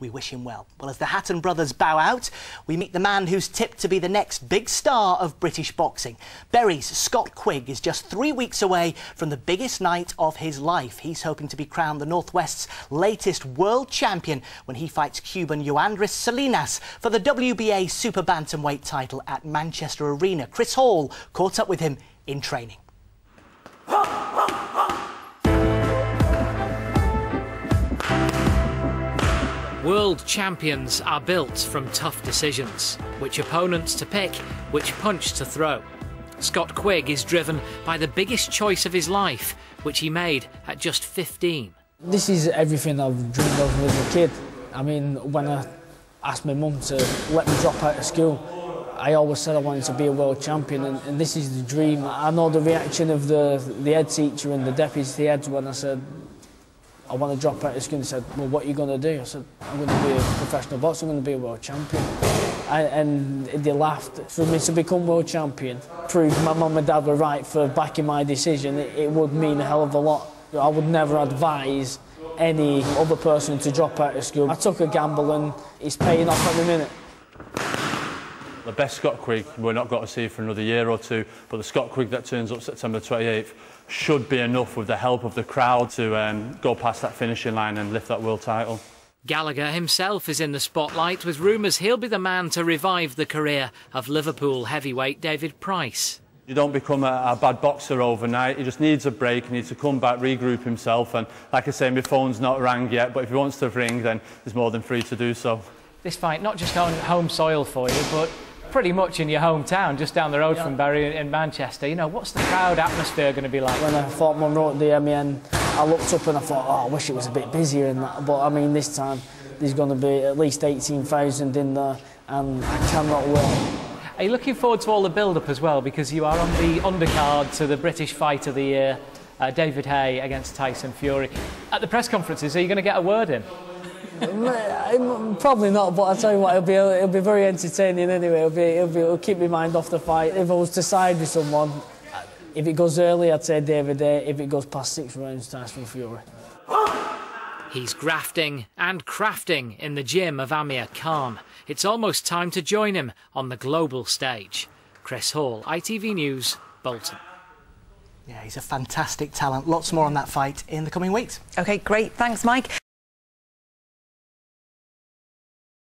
We wish him well. Well, as the Hatton brothers bow out, we meet the man who's tipped to be the next big star of British boxing. Bury's Scott Quigg is just 3 weeks away from the biggest night of his life. He's hoping to be crowned the Northwest's latest world champion when he fights Cuban Yoandris Salinas for the WBA Super Bantamweight title at Manchester Arena. Chris Hall caught up with him in training. World champions are built from tough decisions. Which opponents to pick, which punch to throw. Scott Quigg is driven by the biggest choice of his life, which he made at just 15. This is everything I've dreamed of as a kid. I mean, when I asked my mum to let me drop out of school, I always said I wanted to be a world champion, and this is the dream. I know the reaction of the head teacher and the deputy heads when I said I want to drop out of school. They said, well, what are you going to do? I said, I'm going to be a professional boxer, I'm going to be a world champion. And they laughed. For me to become world champion, proved my mum and dad were right for backing my decision. It would mean a hell of a lot. I would never advise any other person to drop out of school. I took a gamble and it's paying off at the minute. The best Scott Quigg we're not going to see for another year or two, but the Scott Quigg that turns up September 28th should be enough with the help of the crowd to go past that finishing line and lift that world title. Gallagher himself is in the spotlight, with rumours he'll be the man to revive the career of Liverpool heavyweight David Price. You don't become a bad boxer overnight. He just needs a break. He needs to come back, regroup himself, and like I say, my phone's not rang yet, but if he wants to ring, then he's more than free to do so. This fight, not just on home soil for you, but pretty much in your hometown, just down the road from Bury in Manchester. You know, what's the crowd atmosphere going to be like? When I fought Monroe at the MEN, I looked up and I thought, oh, I wish it was a bit busier and that. But I mean, this time there's going to be at least 18,000 in there, and I cannot wait. Are you looking forward to all the build-up as well? Because you are on the undercard to the British Fight of the Year, David Haye against Tyson Fury. At the press conferences, are you going to get a word in? Probably not, but I'll tell you what, it'll be very entertaining anyway. It'll keep my mind off the fight. If I was to side with someone, if it goes early, I'd say David Haye. If it goes past 6 rounds, Tyson Fury. He's grafting and crafting in the gym of Amir Khan. It's almost time to join him on the global stage. Chris Hall, ITV News, Bolton. Yeah, he's a fantastic talent. Lots more on that fight in the coming weeks. OK, great. Thanks, Mike.